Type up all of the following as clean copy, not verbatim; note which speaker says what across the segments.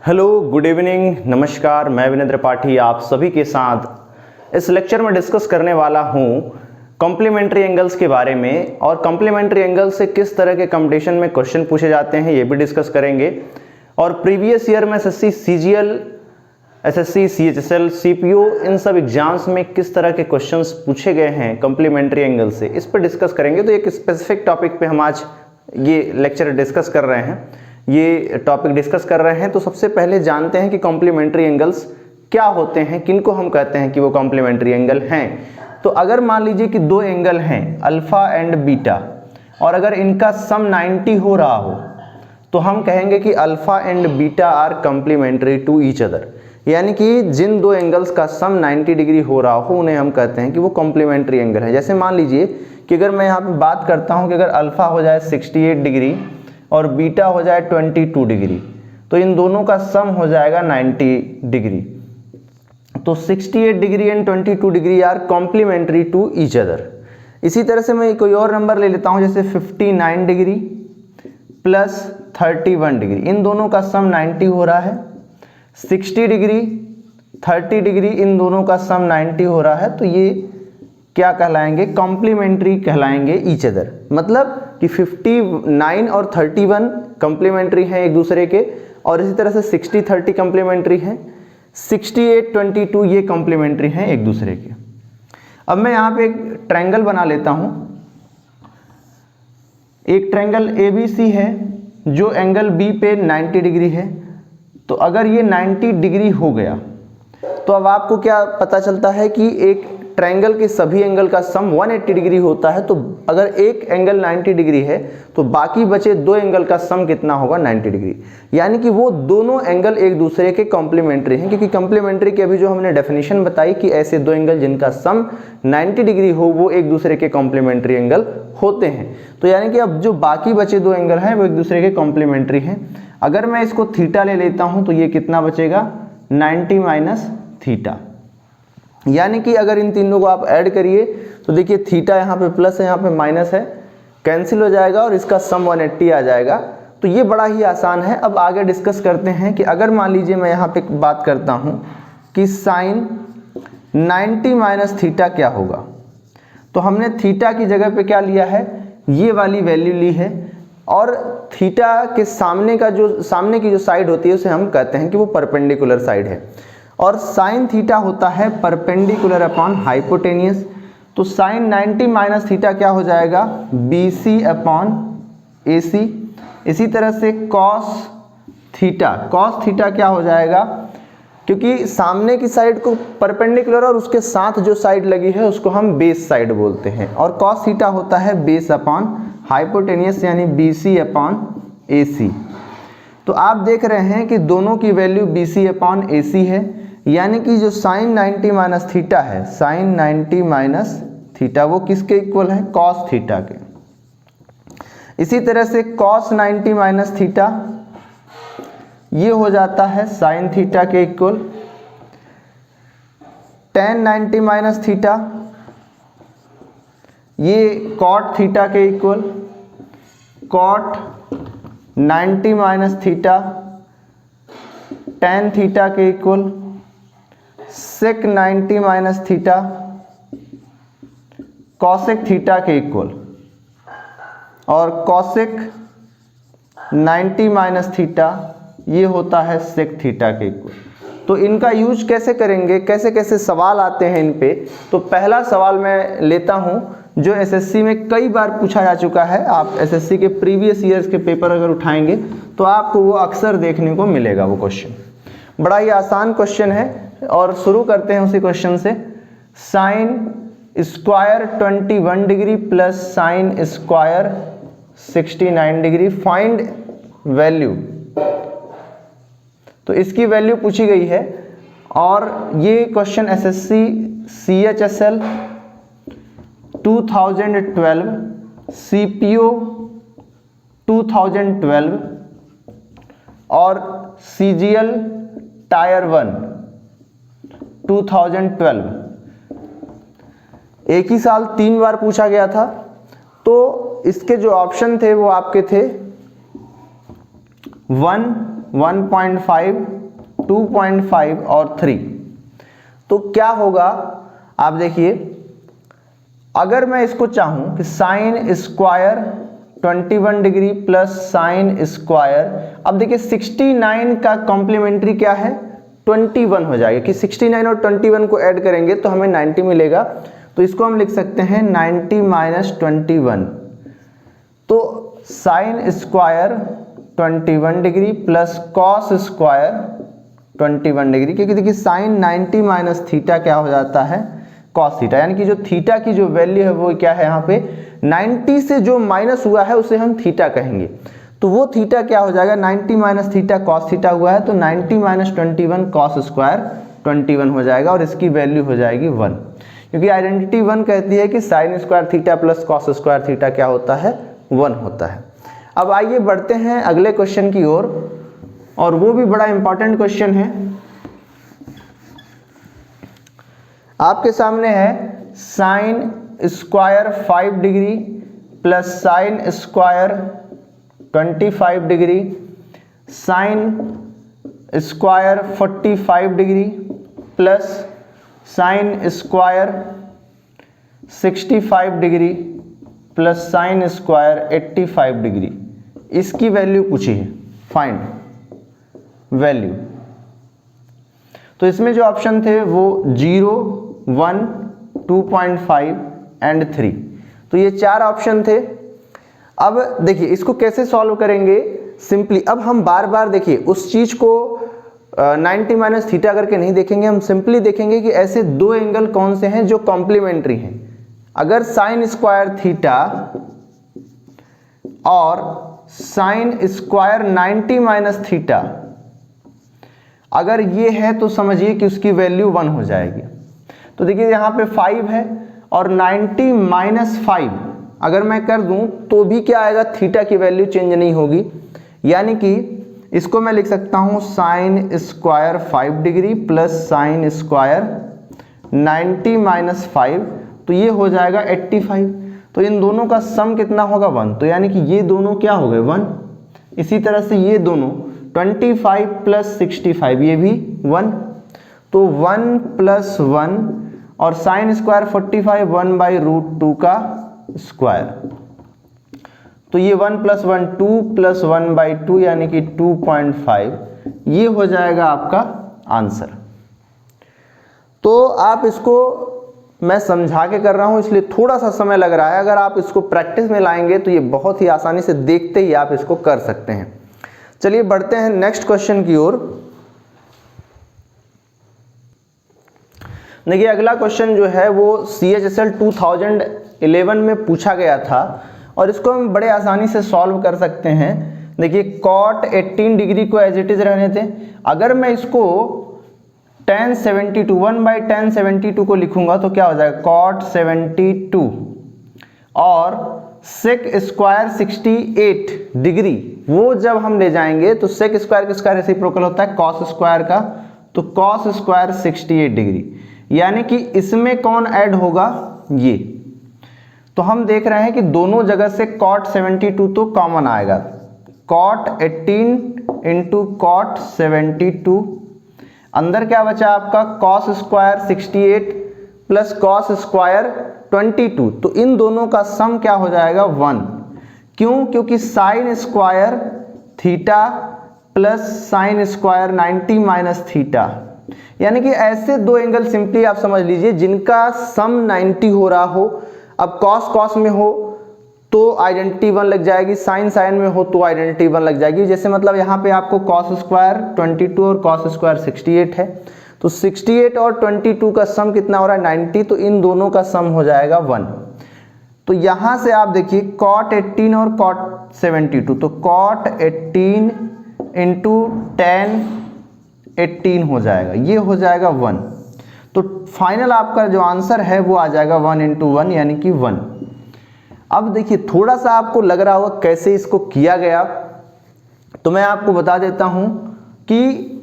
Speaker 1: Hello, good evening, नमस्कार। मैं विनय त्रिपाठी आप सभी के साथ इस लेक्चर में डिस्कस करने वाला हूं कॉम्प्लीमेंट्री एंगल्स के बारे में और कॉम्प्लीमेंट्री एंगल से किस तरह के कंपटीशन में क्वेश्चन पूछे जाते हैं ये भी डिस्कस करेंगे। और प्रीवियस ईयर में SSC CGL, SSC CHSL, CPO इन सब एग्जाम्स में किस तरह के क्वेश्चंस पूछे गए हैं कॉम्प्लीमेंट्री एंगल से, इस पर डिस्कस करेंगे। तो एक स्पेसिफिक टॉपिक पे हम आज ये लेक्चर डिस्कस कर रहे हैं, ये टॉपिक डिस्कस कर रहे हैं। तो सबसे पहले जानते हैं कि कॉम्प्लीमेंट्री एंगल्स क्या होते हैं, किनको हम कहते हैं कि वो कॉम्प्लीमेंट्री एंगल हैं। तो अगर मान लीजिए कि दो एंगल हैं अल्फा एंड बीटा और अगर इनका सम 90 हो रहा हो तो हम कहेंगे कि alpha and beta are complementary to each other. यानी कि जिन दो एंगल्स का सम 90 डिग्री हो रहा हो उन्हें हम कहते हैं कि वो कॉम्प्लीमेंट्री एंगल है। जैसे मान लीजिए कि अगर मैं यहाँ पे बात करता हूँ कि अगर अल्फा हो जाए 68 डिग्री और बीटा हो जाए 22 डिग्री, तो इन दोनों का सम हो जाएगा 90 डिग्री। तो 68 degree and 22 degree are complementary to each other. इसी तरह से मैं कोई और नंबर ले लेता हूं, जैसे 59 डिग्री प्लस 31 डिग्री, इन दोनों का सम 90 हो रहा है। 60 डिग्री 30 डिग्री, इन दोनों का सम 90 हो रहा है। तो ये क्या कहलाएंगे? कॉम्प्लीमेंट्री कहलाएंगे ईच अदर। मतलब कि 59 और 31 कॉम्प्लीमेंट्री हैं एक दूसरे के, और इसी तरह से 60 30 कॉम्प्लीमेंट्री हैं, 68 22 ये कॉम्प्लीमेंट्री हैं एक दूसरे के। अब मैं यहाँ पे एक ट्रायंगल बना लेता हूँ। एक ट्रायंगल ABC है जो एंगल B पे 90 डिग्री है। तो अगर ये 90 डिग्री हो गया तो अब आपको क्या पता चलता है कि एक ट्रायंगल के सभी एंगल का सम 180 डिग्री होता है। तो अगर एक एंगल 90 डिग्री है तो बाकी बचे दो एंगल का सम कितना होगा? 90 डिग्री। यानी कि वो दोनों एंगल एक दूसरे के कॉम्प्लीमेंट्री हैं, क्योंकि कॉम्प्लीमेंट्री की अभी जो हमने डेफिनेशन बताई कि ऐसे दो एंगल जिनका सम 90 डिग्री हो वो एक दूसरे के कॉम्प्लीमेंट्री एंगल होते हैं। तो यानी कि अब जो बाकी बचे दो एंगल हैं वो एक दूसरे के कॉम्प्लीमेंट्री हैं। अगर मैं इसको थीटा ले लेता हूं तो ये कितना बचेगा? 90 माइनस थीटा। यानी कि अगर इन तीनों को आप ऐड करिए तो देखिए थीटा यहाँ पे प्लस है, यहाँ पे माइनस है, कैंसिल हो जाएगा और इसका सम 180 आ जाएगा। तो ये बड़ा ही आसान है। अब आगे डिस्कस करते हैं कि अगर मान लीजिए मैं यहाँ पे बात करता हूँ कि साइन 90 माइनस थीटा क्या होगा, तो हमने थीटा की जगह पे क्या लिया है? ये वाली वैल्यू ली है। और थीटा के सामने की जो साइड होती है उसे हम कहते हैं कि वो परपेंडिकुलर साइड है। और साइन थीटा होता है परपेंडिकुलर अपॉन हाइपोटेनियस। तो साइन 90 माइनस थीटा क्या हो जाएगा? BC upon AC। इसी तरह से कॉस थीटा क्या हो जाएगा? क्योंकि सामने की साइड को परपेंडिकुलर और उसके साथ जो साइड लगी है उसको हम बेस साइड बोलते हैं। और कॉस थीटा होता है बेस अपॉन हाइपोटेनियस, यानी BC अपॉन AC। तो आप देख रहे हैं कि दोनों की वैल्यू BC अपॉन AC है। यानी कि जो साइन 90 माइनस थीटा है, साइन 90 माइनस थीटा वो किसके इक्वल है? कॉस थीटा के। इसी तरह से कॉस 90 माइनस थीटा ये हो जाता है साइन थीटा के इक्वल। टेन 90 माइनस थीटा ये कॉट थीटा के equal. Cot 90 minus theta tan theta के equal. Sec 90 minus theta cosec theta के इक्वल। और कॉसेक 90 माइनस थीटा ये होता है सेक थीटा के इक्वल। तो इनका यूज कैसे करेंगे, कैसे कैसे सवाल आते हैं इन पे? तो पहला सवाल मैं लेता हूं जो एसएससी में कई बार पूछा जा चुका है। आप एसएससी के प्रीवियस ईयर्स के पेपर अगर उठाएंगे तो आपको वो अक्सर देखने को मिलेगा वो क्वेश्चन। बड़ा ही आसान क्वेश्चन है और शुरू करते हैं उसी क्वेश्चन से। Sine square 21 degree plus sine square 69 degree, find value. तो इसकी वैल्यू पूछी गई है और ये क्वेश्चन एसएससी CHSL 2012, CPO 2012 और CGL टायर 1 2012 एक ही साल 3 बार पूछा गया था। तो इसके जो ऑप्शन थे वो आपके थे 1, 1.5, 2.5 और 3। तो क्या होगा आप देखिए, अगर मैं इसको चाहूं कि sine square 21 degree plus sine square, अब देखिए 69 का कॉम्प्लीमेंट्री क्या है 21 हो जाएगा कि 69 और 21 को ऐड करेंगे तो हमें 90 मिलेगा। तो इसको हम लिख सकते हैं 90 माइनस 21। तो sine square 21 degree plus cos square 21 degree, क्योंकि देखिए साइन 90 माइनस थीटा क्या हो जाता है कॉस थीटा, यानी कि जो थीटा की जो वैल्यू है वो क्या है यहाँ पे 90 से जो माइनस हुआ है उसे हम थीटा कहेंगे। तो वो थीटा क्या हो जाएगा 90 माइनस थीटा कॉस थीटा हुआ है, तो 90 माइनस 21 कॉस स्क्वायर 21 हो जाएगा और इसकी वैल्यू हो जाएगी 1, क्योंकि आइडेंटिटी 1 कहती है कि sine square theta plus cos square theta क्या होता है 1 होता है। अब आइए बढ़ते हैं अगले क्वेश्चन की ओर, और वो भी बड़ा इंपॉर्टेंट क्वेश्चन है। आपके सामने है sine square 5 degree plus sine square 25 degree, sine square 45 degree plus sine square 65 degree plus sine square 85 degree. इसकी वैल्यू पूछी है, फाइंड वैल्यू। तो इसमें जो ऑप्शन थे वो 0, 1, 2.5 एंड 3, तो ये 4 ऑप्शन थे। अब देखिए इसको कैसे सॉल्व करेंगे, सिंपली अब हम बार बार देखिए उस चीज को 90 माइनस थीटा करके नहीं देखेंगे, हम सिंपली देखेंगे कि ऐसे दो एंगल कौन से हैं जो कॉम्प्लीमेंट्री हैं। अगर साइन स्क्वायर थीटा और साइन स्क्वायर 90 माइनस थीटा अगर ये है तो समझिए कि उसकी वैल्यू 1 हो जाएगी। तो देखिए यहाँ पे 5 है और 90 माइनस 5 अगर मैं कर दूं तो भी क्या आएगा, थीटा की वैल्यू चेंज नहीं होगी, यानी कि इसको मैं लिख सकता हूं sine square 5 degree plus sine square 90 minus 5, तो ये हो जाएगा 85। तो इन दोनों का सम कितना होगा 1, तो यानी कि ये दोनों क्या हो गए 1। इसी तरह से ये दोनों 25 प्लस 65 ये भी 1, तो 1 प्लस 1 और साइन स्क्वायर 45 1/√2 का स्क्वायर, तो ये 1 प्लस 1 2 प्लस 1/2 यानी कि 2.5, ये हो जाएगा आपका आंसर। तो आप इसको मैं समझा के कर रहा हूं इसलिए थोड़ा सा समय लग रहा है, अगर आप इसको प्रैक्टिस में लाएंगे तो ये बहुत ही आसानी से देखते ही आप इसको कर सकते हैं। चलिए बढ़ते हैं नेक्स्ट क्वेश्चन की ओर। देखिए अगला क्वेश्चन जो है वो CHSL 2011 में पूछा गया था और इसको हम बड़े आसानी से सॉल्व कर सकते हैं। देखिए cot 18 डिग्री को एज इट इज रहने दें, अगर मैं इसको tan 72 1/tan 72 को लिखूंगा तो क्या हो जाएगा cot 72 और sec स्क्वायर 68 डिग्री, वो जब हम ले जाएंगे तो sec स्क्वायर किसका रेसिप्रोकल होता है cos स्क्वायर का, तो cos स्क्वायर 68 डिग्री, यानी कि इसमें कौन ऐड होगा ये। तो हम देख रहे हैं कि दोनों जगह से cot 72 तो कॉमन आएगा, cot 18 इंटू cot 72, अंदर क्या बचा आपका cos square 68 plus cos square 22, तो इन दोनों का सम क्या हो जाएगा 1। क्यों, क्योंकि sine square theta plus sine square 90 minus theta, यानी कि ऐसे दो एंगल सिंपली आप समझ लीजिए जिनका सम 90 हो रहा हो। अब cos cos में हो तो आइडेंटिटी 1 लग जाएगी, साइन साइन में हो तो आइडेंटिटी 1 लग जाएगी। जैसे मतलब यहाँ पे आपको cos स्क्वायर 22 और cos स्क्वायर 68 है, तो 68 और 22 का सम कितना हो रहा है 90, तो इन दोनों का सम हो जाएगा 1। तो यहाँ से आप देखिए cot 18 और cot 72, तो cot 18 इंटू tan 18 हो जाएगा, ये हो जाएगा 1। तो फाइनल आपका जो आंसर है वो आ जाएगा 1 इंटू 1 यानी कि 1। अब देखिए थोड़ा सा आपको लग रहा होगा कैसे इसको किया गया, तो मैं आपको बता देता हूं कि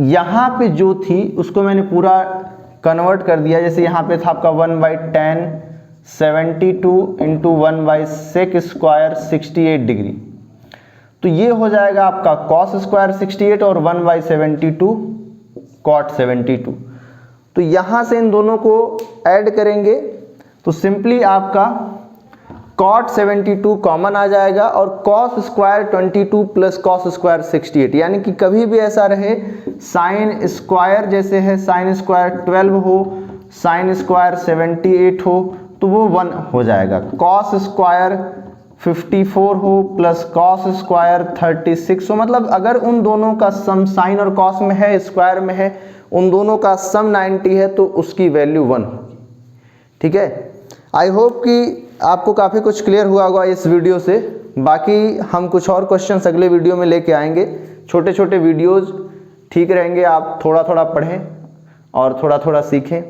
Speaker 1: यहाँ पे जो थी उसको मैंने पूरा कन्वर्ट कर दिया। जैसे यहाँ पे था आपका 1/tan 72 into 1/sec square 68 degree, तो ये हो जाएगा आपका cos स्क्वायर 68 और 1/72 cot 72। तो यहाँ से इन दोनों को ऐड करेंगे तो सिंपली आपका cot 72 कॉमन आ जाएगा और cos square 22 plus cos square 68, यानी कि कभी भी ऐसा रहे साइन स्क्वायर जैसे है साइन स्क्वायर 12 हो, साइन स्क्वायर 78 हो, तो वो 1 हो जाएगा। cos स्क्वायर 54 हो प्लस cos स्क्वायर 36 हो, मतलब अगर उन दोनों का सम साइन और cos में है, स्क्वायर में है, उन दोनों का सम 90 है तो उसकी वैल्यू 1 होगी। ठीक है, आई होप कि आपको काफ़ी कुछ क्लियर हुआ होगा इस वीडियो से। बाकी हम कुछ और क्वेश्चंस अगले वीडियो में लेके आएंगे। छोटे छोटे वीडियोज़ ठीक रहेंगे, आप थोड़ा थोड़ा पढ़ें और थोड़ा थोड़ा सीखें।